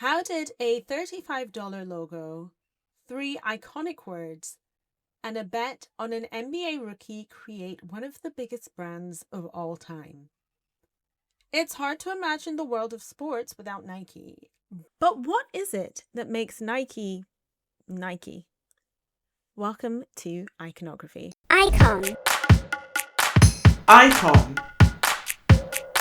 How did a $35 logo, 3 iconic words, and a bet on an NBA rookie create one of the biggest brands of all time? It's hard to imagine the world of sports without Nike. But what is it that makes Nike, Nike? Welcome to Iconography. Icon.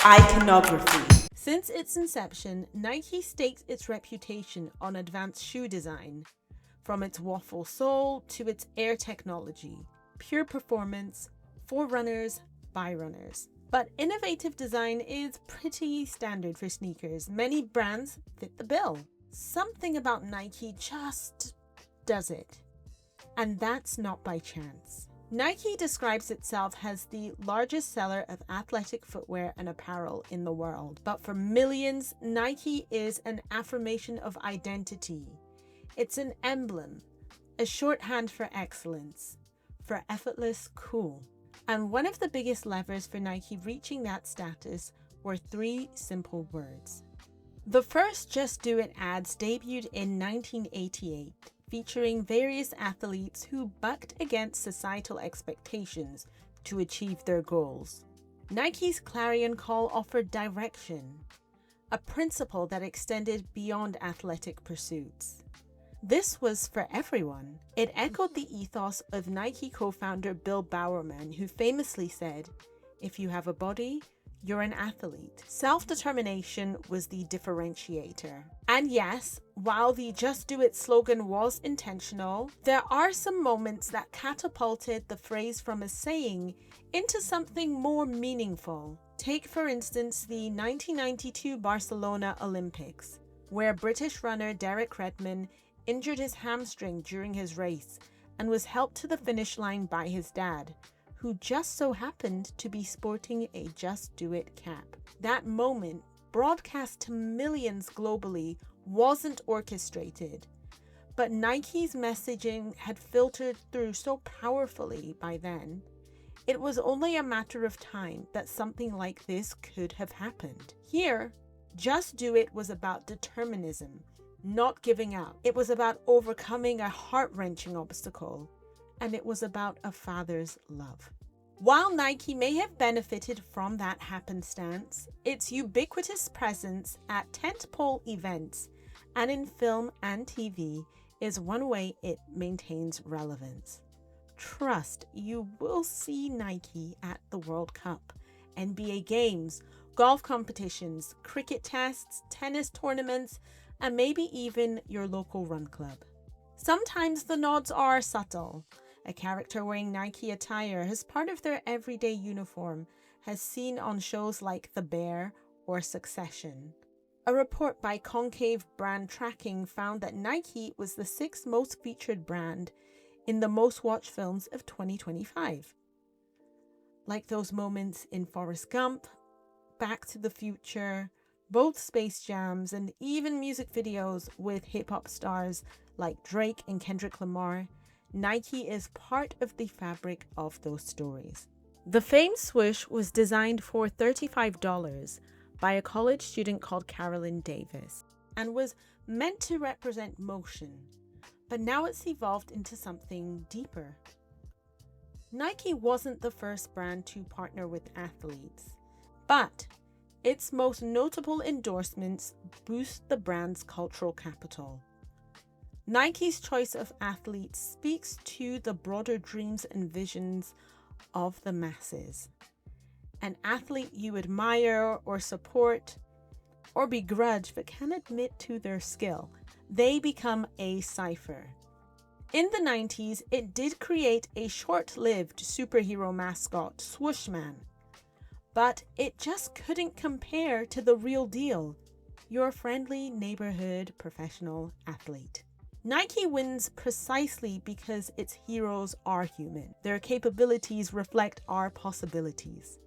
Iconography. Since its inception, Nike staked its reputation on advanced shoe design. From its waffle sole to its air technology, pure performance, for runners, by runners. But innovative design is pretty standard for sneakers. Many brands fit the bill. Something about Nike just does it. And that's not by chance. Nike describes itself as the largest seller of athletic footwear and apparel in the world. But for millions, Nike is an affirmation of identity. It's an emblem, a shorthand for excellence, for effortless cool. And one of the biggest levers for Nike reaching that status were 3 simple words. The first Just Do It ads debuted in 1988, featuring various athletes who bucked against societal expectations to achieve their goals. Nike's clarion call offered direction, a principle that extended beyond athletic pursuits. This was for everyone. It echoed the ethos of Nike co-founder Bill Bowerman, who famously said, "If you have a body, you're an athlete." Self-determination was the differentiator. And yes, while the Just Do It slogan was intentional, there are some moments that catapulted the phrase from a saying into something more meaningful. Take, for instance, the 1992 Barcelona Olympics, where British runner Derek Redmond injured his hamstring during his race and was helped to the finish line by his dad, who just so happened to be sporting a Just Do It cap. That moment, broadcast to millions globally, wasn't orchestrated, but Nike's messaging had filtered through so powerfully by then. It was only a matter of time that something like this could have happened. Here, Just Do It was about determinism, not giving up. It was about overcoming a heart-wrenching obstacle, and it was about a father's love. While Nike may have benefited from that happenstance, its ubiquitous presence at tentpole events and in film and TV is one way it maintains relevance. Trust, you will see Nike at the World Cup, NBA games, golf competitions, cricket tests, tennis tournaments, and maybe even your local run club. Sometimes the nods are subtle. A character wearing Nike attire as part of their everyday uniform has seen on shows like The Bear or Succession. A report by Concave Brand Tracking found that Nike was the 6th most featured brand in the most watched films of 2025. Like those moments in Forrest Gump, Back to the Future, both Space Jams, and even music videos with hip-hop stars like Drake and Kendrick Lamar, Nike is part of the fabric of those stories. The famed swoosh was designed for $35 by a college student called Carolyn Davis and was meant to represent motion, but now it's evolved into something deeper. Nike wasn't the first brand to partner with athletes, but its most notable endorsements boost the brand's cultural capital. Nike's choice of athletes speaks to the broader dreams and visions of the masses. An athlete you admire or support or begrudge but can admit to their skill, they become a cipher. In the 90s, it did create a short-lived superhero mascot, Swooshman, but it just couldn't compare to the real deal, your friendly neighborhood professional athlete. Nike wins precisely because its heroes are human. Their capabilities reflect our possibilities.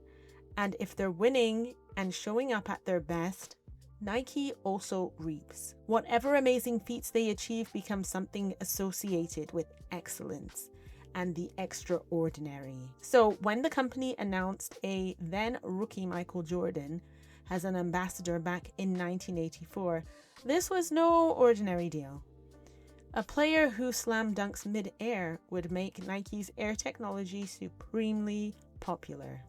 And if they're winning and showing up at their best, Nike also reaps. Whatever amazing feats they achieve becomes something associated with excellence and the extraordinary. So when the company announced a then rookie Michael Jordan as an ambassador back in 1984, this was no ordinary deal. A player who slam dunks mid-air would make Nike's air technology supremely popular.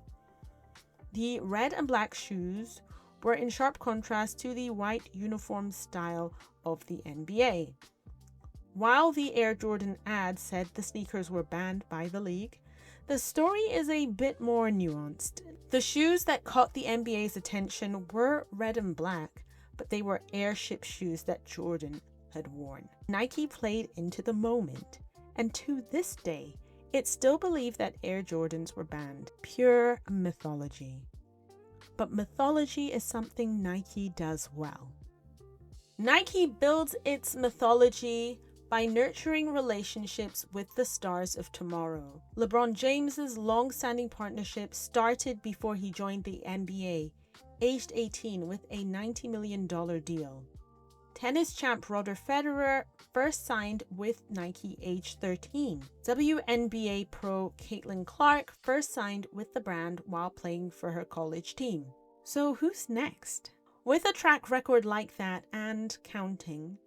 The red and black shoes were in sharp contrast to the white uniform style of the NBA. While the Air Jordan ad said the sneakers were banned by the league, the story is a bit more nuanced. The shoes that caught the NBA's attention were red and black, but they were airship shoes that Jordan had worn. Nike played into the moment, and to this day, it's still believed that Air Jordans were banned. Pure mythology. But mythology is something Nike does well. Nike builds its mythology by nurturing relationships with the stars of tomorrow. LeBron James's long-standing partnership started before he joined the NBA, aged 18, with a $90 million deal. Tennis champ Roger Federer first signed with Nike aged 13. WNBA pro Caitlin Clark first signed with the brand while playing for her college team. So who's next? With a track record like that and counting,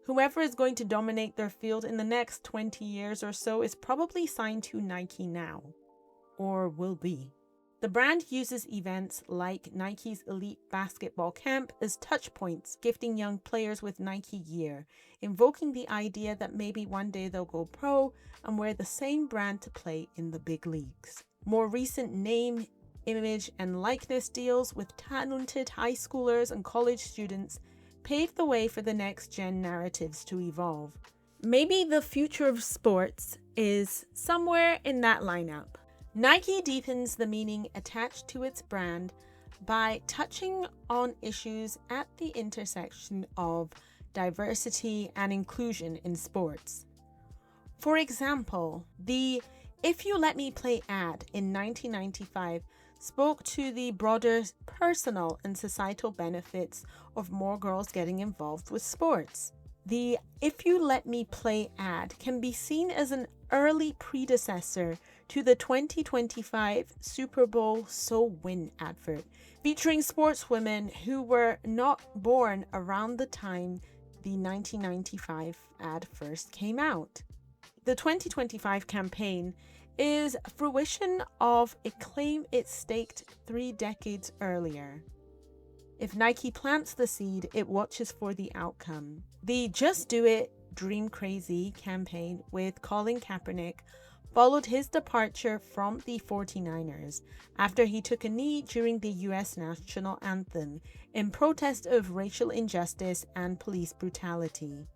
whoever is going to dominate their field in the next 20 years or so is probably signed to Nike now, or will be. The brand uses events like Nike's Elite Basketball Camp as touch points, gifting young players with Nike gear, invoking the idea that maybe one day they'll go pro and wear the same brand to play in the big leagues. More recent name, image, and likeness deals with talented high schoolers and college students paved the way for the next gen narratives to evolve. Maybe the future of sports is somewhere in that lineup. Nike deepens the meaning attached to its brand by touching on issues at the intersection of diversity and inclusion in sports. For example, the "If You Let Me Play" ad in 1995 spoke to the broader personal and societal benefits of more girls getting involved with sports. The "If You Let Me Play" ad can be seen as an early predecessor to the 2025 Super Bowl So Win advert, featuring sportswomen who were not born around the time the 1995 ad first came out. The 2025 campaign is fruition of a claim it staked 3 decades earlier. If Nike plants the seed, it watches for the outcome. The Just Do It, Dream Crazy campaign with Colin Kaepernick followed his departure from the 49ers after he took a knee during the US national anthem in protest of racial injustice and police brutality.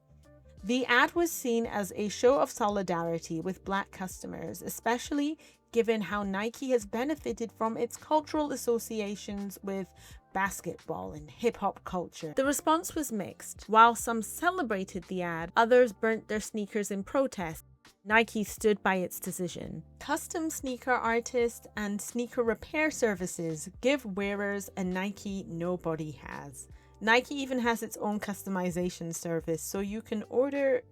The ad was seen as a show of solidarity with Black customers, especially given how Nike has benefited from its cultural associations with basketball and hip-hop culture. The response was mixed. While some celebrated the ad, others burnt their sneakers in protest. Nike stood by its decision. Custom sneaker artists and sneaker repair services give wearers a Nike nobody has. Nike even has its own customization service, so you can order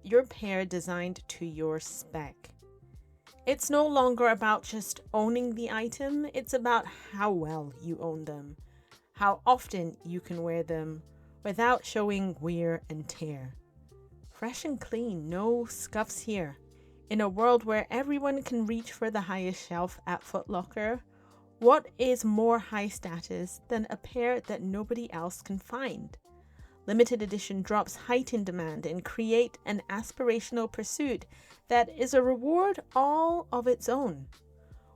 your pair designed to your spec. It's no longer about just owning the item, it's about how well you own them, how often you can wear them without showing wear and tear. Fresh and clean, no scuffs here. In a world where everyone can reach for the highest shelf at Foot Locker, what is more high status than a pair that nobody else can find? Limited edition drops heighten demand and create an aspirational pursuit that is a reward all of its own.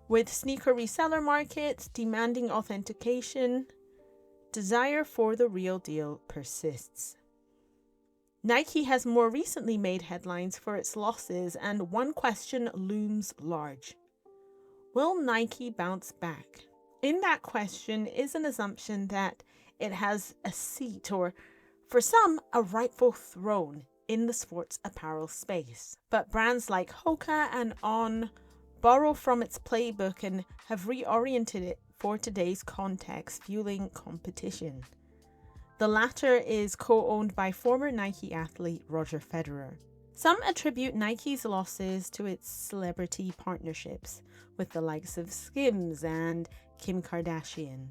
With sneaker reseller markets demanding authentication, desire for the real deal persists. Nike has more recently made headlines for its losses, and one question looms large. Will Nike bounce back? In that question is an assumption that it has a seat, or for some, a rightful throne in the sports apparel space. But brands like Hoka and On borrow from its playbook and have reoriented it for today's context, fueling competition. The latter is co-owned by former Nike athlete Roger Federer. Some attribute Nike's losses to its celebrity partnerships with the likes of Skims and Kim Kardashian.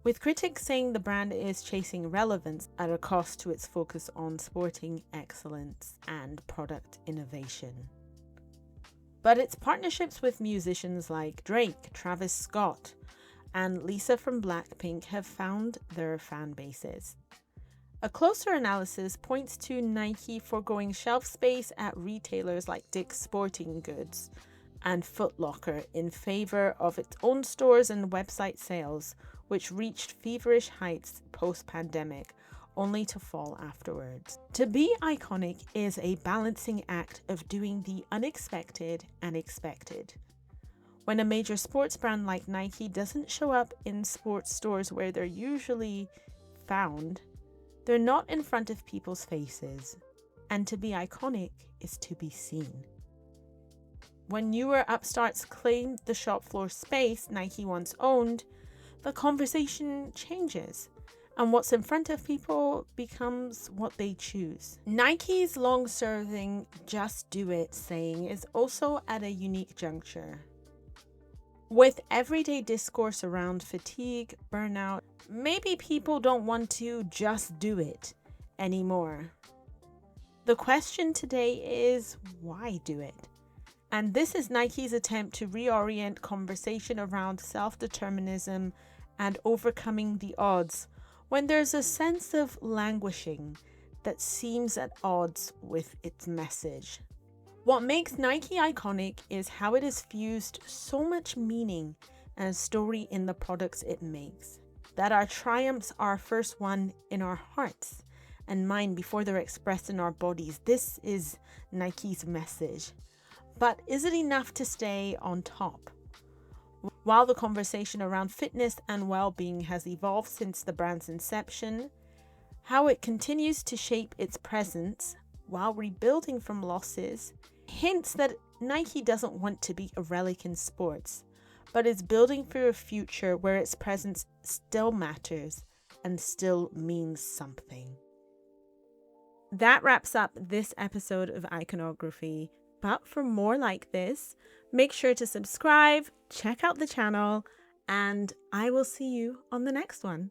with critics saying the brand is chasing relevance at a cost to its focus on sporting excellence and product innovation. But its partnerships with musicians like Drake, Travis Scott, and Lisa from Blackpink have found their fan bases. A closer analysis points to Nike foregoing shelf space at retailers like Dick's Sporting Goods and Foot Locker in favor of its own stores and website sales, which reached feverish heights post-pandemic, only to fall afterwards. To be iconic is a balancing act of doing the unexpected and expected. When a major sports brand like Nike doesn't show up in sports stores where they're usually found, they're not in front of people's faces. And to be iconic is to be seen. When newer upstarts claim the shop floor space Nike once owned, the conversation changes, and what's in front of people becomes what they choose. Nike's long-serving "just do it" saying is also at a unique juncture. With everyday discourse around fatigue, burnout, maybe people don't want to just do it anymore. The question today is, why do it? And this is Nike's attempt to reorient conversation around self-determinism and overcoming the odds when there's a sense of languishing that seems at odds with its message. What makes Nike iconic is how it has fused so much meaning and story in the products it makes, that our triumphs are first won in our hearts and mind before they're expressed in our bodies. This is Nike's message. But is it enough to stay on top? While the conversation around fitness and well-being has evolved since the brand's inception, how it continues to shape its presence while rebuilding from losses hints that Nike doesn't want to be a relic in sports, but is building for a future where its presence still matters and still means something. That wraps up this episode of Iconography. But for more like this, make sure to subscribe, check out the channel, and I will see you on the next one.